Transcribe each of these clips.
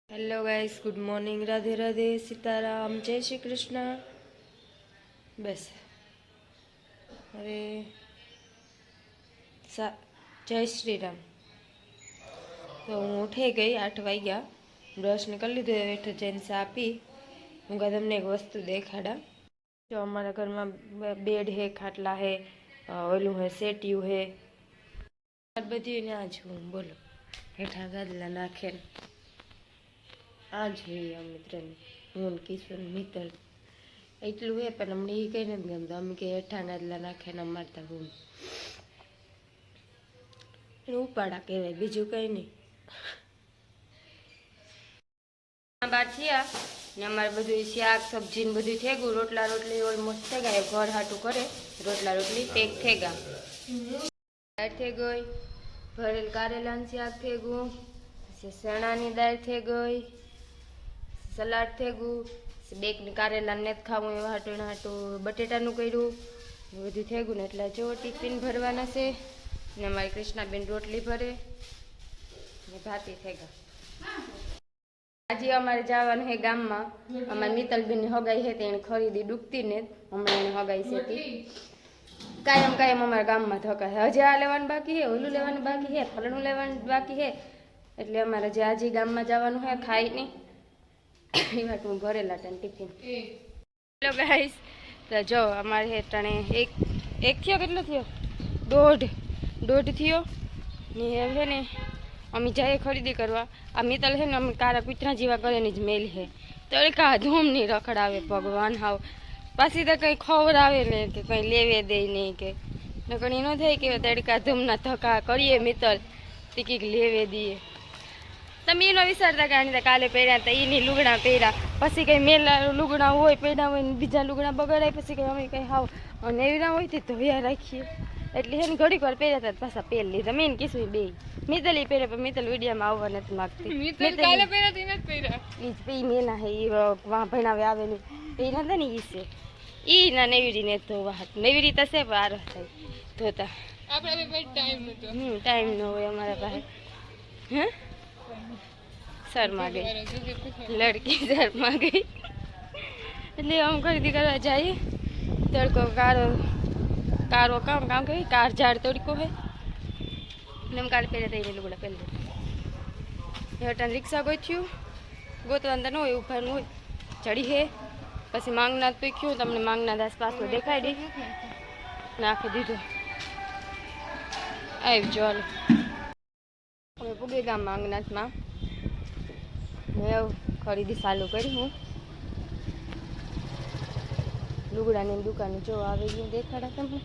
Hello guys, good morning, Radhe Radhe, Sitaram, जय श्री कृष्ण। बस अरे जय श्री राम। तो हूँ उठी गई 8 वाग्या, ब्रश ने कर लीधो, हेठ जैन चा पी। हूँ तमने एक वस्तु देखाड़ा। जो अमरा घर में बेड है, खाटला है, ओलू है, सेटिયું है, बधी ने आज हूँ बोलो हेठा गादला नाखे आज है मित्र हूँ किशोर मित्तल एटलू है पर हमने ये कहीं नहीं गमता अमी के हेठा गादला नाखे न मारता हूँ उपाड़ा कहवाय बीजू कहीं नहीं। बार थिया ने अमारे बधु शाक सब्जी ने बधु थे गયું रोटला रोटली ऑलमोस्ट थे गया घर हाटू करे रोटला रोटली पेक थे गया दाळ थे गई भरेल कारेला शाक थे गયું चना नी दाळ थे गई सलाड थे गયું बेक ने कारेला ने खावू एवा हाटू बटेटाનું કર્યું બધું થઈ ગયું ને એટલે જો ટિફિન ભરવાના છે ને અમારી કૃષ્ણાબેન રોટલી ભરે ને ભાતી થઈ ગયા। આજે અમારે જવાનું છે ગામમાં અમારી મિત્તલબેન ની હગાઈ છે તેને ખરીદી ડૂબતી ને હમણાં એને હગાઈ છે તી કાયમ કાયમ અમારા ગામમાં થકા છે હજી આ લેવાનું બાકી છે ઓલું લેવાનું બાકી છે ફલાણું લેવાનું બાકી છે એટલે અમારે જે આજે ગામમાં જવાનું છે ખાઈ નહીં એ વાત હું ભરેલા ટાઈમ ટિફિન। હેલો ગાઈસ, તો જો અમારે હેઠાણે એક થયો કેટલો થયો દોઢ થયો ને હવે ને अमी जाए खरीदी करवा आ मित्तल है अमी कारा कुतरा जीवा करे ज मेल है तो का धूम नहीं रखड़ावे भगवान हाव पासी तो कहीं खवरावे ने के कहीं लेवे दे नहीं के नकण नो थे कि तड़का धूम ना धक्का करिए मित्तल टीकी लेवे दिए तमे एनो विचारता कि काले पहरा तो ई लुगड़ा पहरा पछी कहीं मेला लुगड़ा होय पहरा होय बीजा लुगड़ा बगड़ाय पछी कहीं अमी कहीं हाव नेवरा होय ते धोया राखीए એટલે હે ઘડીક વાર પહેર્યા હતા પાછા પહેર લીધા મેં કીધું બે મિત્તલી પહેરે પણ મિત્તલ વિડીયોમાં આવવા નથી માંગતી મિત્તલ કાલે પહેરાતી નથી પહેરા ઈ જ પઈ મેના હે ઈ વા ભણાવે આવેલું પહેરા હતા ને ઈ છે ઈ ના નેવીરી ને ધોવા હાથ નેવીરી તો છે પણ આરસ થાય ધોતા આપણે બે ટાઈમ નતો ટાઈમ ન હોય અમારા પાસે હે શર્મા ગઈ લડકી શર્મા ગઈ એટલે આમ ખરીદી કરવા જઈએ તડકો कारो काम काम करी कार झाड़ तोड़को है नम काल पहले तई लुगड़ा पहले हेठा रिक्शा गई थी गोतवा अंदर न होय ऊपर न होय चढ़ी है पछी मांगनाथ पीख्યું તમને मांगनाथ आसपास देखाई दी नाखी दीधो आवजो हालो હવે પૂગે ગામ मांगनाथ में मैं खरीदी चालू करी हूँ लुगड़ा ने दुकान जो आवे गई देखाड़ा तमने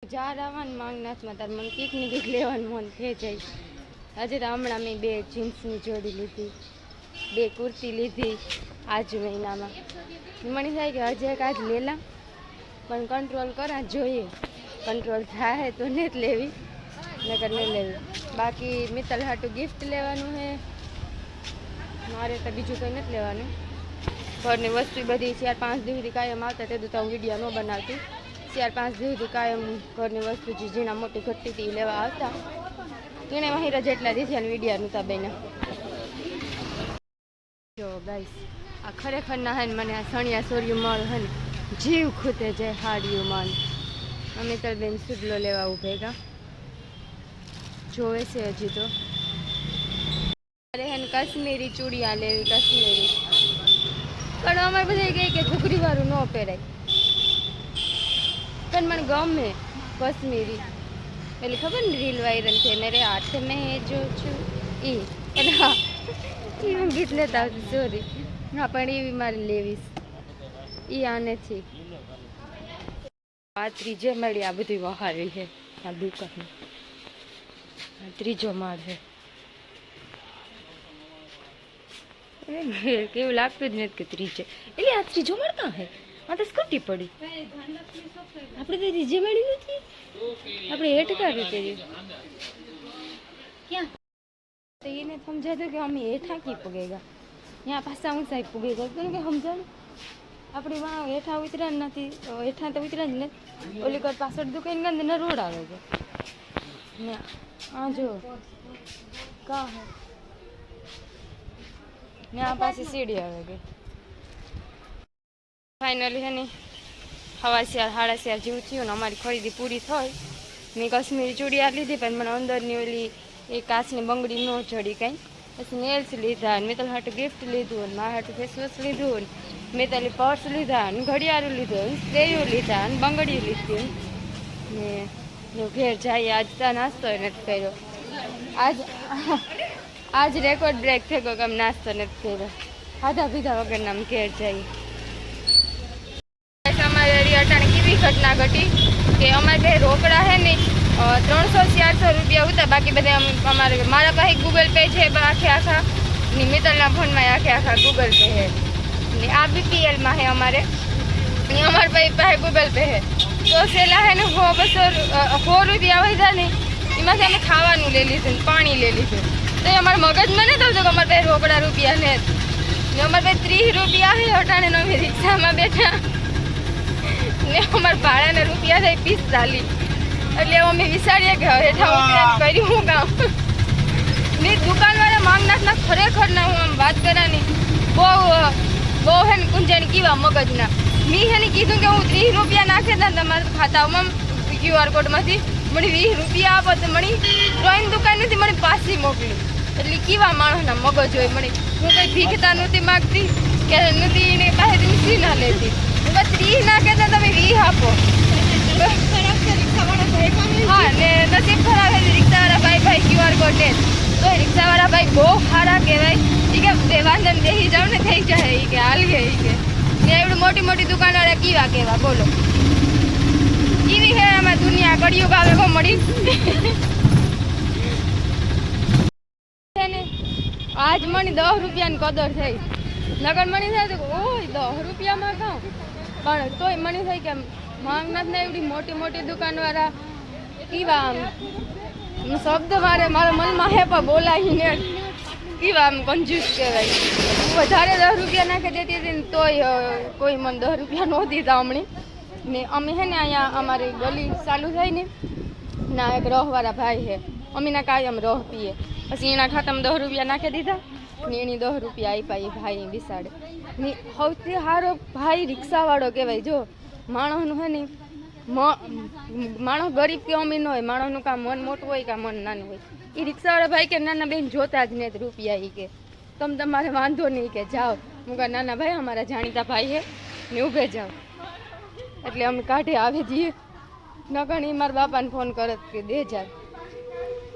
जा रहा मांगनाथ में तार मन कीक ने कीक लेवान मन थे जाए आज हमणां में 2 जीन्स नी जोड़ी लीधी 2 कुर्ती लीधी आज महीना में मने थाय कि हजे एक आज लेला पण कंट्रोल करा जोईए कंट्रोल थाय तो ने ज लेवी नकर ने लेवी बाकी मित्तल हाटू गिफ्ट लेवानुं है मारे तो बीजू कहीं नहीं लेवानुं घरनी वस्तु बधी 4-5 दी सुधी कायम आवता ते तो हूँ विडियो न बनावती 4-5 दी सुधी कायम घरनी वस्तु जी झीणा मोटी घटती थी लेवा आवता एने माहिरा जेटला दीधी विडियो नता बन्या। जो गाइस आ खरेखर ना है मने आ सणिया सोरिયું मळ है जीव खूते जाए हाड़िયું मान अमे तो बेन सुडलो लेवा उभेगा जोवे से हजी तो कश्मीरी चूड़िया लेवी कश्मीरी पण अमारे बधाई कहे कि घूघरी वाळू न पहेराय पण मन गमे कश्मीरी पेली खबर ने रील वायरल थे मेरे हाथ में जो छू ई पण हाँ ई मैं गीत लेता हूँ सॉरी हाँ पण ई मारे लेवीस ई आने थी आ त्रीजे माळे आ बधी वहारी है आ दुकान त्रीजो माळ है केवं लागतुं ज नथी के त्रीजे એટલે આ ત્રીજો માળ કાં હે આ તો સ્કૂટી પડી આપણે તો ત્રીજે માળી નથી આપણે હેઠ કા રીતે ક્યાં तो ये नहीं समझा तो कि हम हेठा की पुगेगा यहाँ पासा ऊंचाई पुगेगा तो कि समझा अपनी वहाँ हेठा उतरा नहीं हेठा तो उतरा ज नहीं ओली कर पासड़ दुकान के अंदर रोड आवेगा हाँ जो कहाँ है यहाँ पास सीढ़ी आवेगी फाइनली है नहीं हवा सियार हाड़ा सियार जेवुं थयुं ने अमारी खरीदी पूरी थई मैं कश्मीरी चूड़ियार लीधी पण मने अंदरनी ओली ए काचनी बंगड़ी न जड़ी कई पछी नेल्स लीधा मित्तल हाटू गिफ्ट लीधुं ने मारा हाटू फेस वॉश लीधुं मित्तले पर्स लीधा ने घड़ियाळुं लीधुं स्प्रेयो लीधा ने बंगड़ी लीधी ने घेर जाइए आज तो नास्तो नथी कर्यो आज रेकॉर्ड ब्रेक थे गयो कम नास्तो नथी कर्यो खाधा पीधा वगरना घेर जाइए अटाणे केवी घटना घटी कि अमारे पे रोकड़ा है नहीं 300-400 रुपया होता बाकी बधे अमारे मारा पास गूगल पे है आखे आखा मित्तलना फोन में आखे आखा गूगल पे है आ BPL में है हमारे पास गूगल पे है तो सेला है ने 100 रुपया वहीदा नहीं एमां अमे खावानुं ले लीधुं पाणी ले लीधुं तो अमारे मगज में नहीं थयुं कि अमारे पास रोकड़ा रुपया ने अमारे पास 30 रुपया है अटाणे अमे रिक्शा में बैठा ने अमारे भाड़ा ने रुपया थे 45 એટલે અમે વિચારીએ કે હેઠા ઉતરીને કર્યું હું કામ ની દુકાનવાળા માંગનાથના ખરેખર ના હું આમ વાત કરાની બહુ હે ને કુંજાની કીવા મગજના મી હે ને કીધું કે હું 30 રૂપિયા નાખે હતા તમારા ખાતામાં QR કોડમાંથી મને 20 રૂપિયા આપો તો મને ડ્રોઈંગ દુકાનથી મને પાછી મોકલી એટલે કીવા માણસના મગજ હોય મને હું કંઈ ભીખતા નહોતી માગતી કે નહોતી એની પાસેથી મીઠી ના લેતી હું 30 નાખે તો તમે 20 આપો हाँ ने नसीब खराब है रिक्शावाला भाई QR कोड ने तो रिक्शावाला भाई बहुत सारा कहवाय के वांधन दे ही जाओ ने थई जाए के हाल के ने एवडी मोटी मोटी दुकानवाळा कीवा केवा बोलो कीवी है हमारी दुनिया कड़ियुग आवे को मड़ी आज मणी 10 रुपया ની કદર થઈ નગર મણી થાય તો ઓય 10 રૂપિયા માં ખાઉં પણ તોય મણી થાય કે માંગનાથ ને એવડી મોટી મોટી દુકાનવાળા कीवा शब्द मारे मारा मन में है पर बोलाई ने कीवा कंजूस कहवाय वधारे 10 रुपया नाखी देती थी तो कोई मन 10 रुपया न दीधा हमणी ने अमे है ने अहींया अमारी गली चालू थई ने ना एक रहवाळा भाई है अमीना कायम रह पीए पछी एना खातामां 10 रुपया नाखी दीधा ने एनी 10 रुपया आप्या ए भाई बिसाडे ने सौथी हारो भाई रिक्शावाळो कहेवाय जो माणसनुं है ने माणस गरीब के अमीर न हो माणसनुं का मन मोटुं होय का मन नानुं होय ए रिक्शावाळा भाई के नाना बेन जोता ज नहीं रुपया ही के तम तमारे वांधो नहीं के जाओ हूँ कहा नाना भाई हमारा जाणीता भाई है ने उभे जाओ एटले अमे काढे आवे जीए न गणी मारा बापा ने फोन करत के दे जा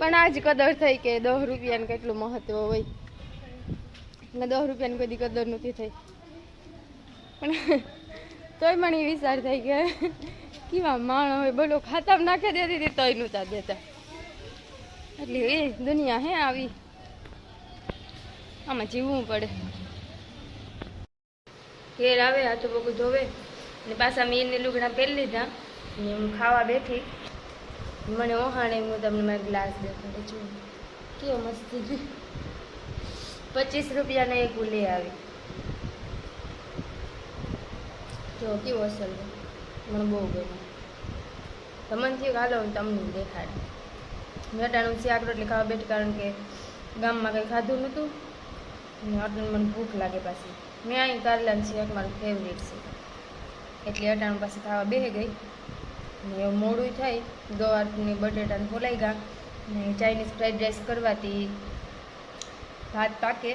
पण आज कदर थई के 10 रुपया ने केटलुं महत्व होय ने 10 रुपया ने कोई कदर नथी थई पण तोय मने विचार थई के केवा माणस होय बोलो खातामां नाखी देती थी तोय नहोता देता એટલે એ દુનિયા હે આવી આમાં જીવવું પડે ઘેર આવે હાથું પગું ધોવે ને પાછા મીરને લુગડા પહેરી લીધા ને હું ખાવા બેઠી મને ઓહાણે હું તમને મારો ગ્લાસ દેખાડે છું કેવો મસ્ત 25 રૂપિયાનો એક ઉલે આવી જો કેવો અસલ મને બહુ ગમ્યું તમને થયું હાલો હું તમને દેખાડે મેટાનું શાક રોટલી ખાવા બેઠી કારણ કે ગામમાં કંઈ ખાધું નહોતું ને અટાણું મને ભૂખ લાગે પાછી મેં અહીં કારેલાનું શાક મારું ફેવરેટ છે એટલે અટાણું પાછી ખાવા બેસી ગઈ ને એવું મોડું થાય ગવારને બટેટાને ફોલાઈ ગયા ને ચાઇનીઝ ફ્રાઈડ રાઈસ કરવાથી ભાત પાકે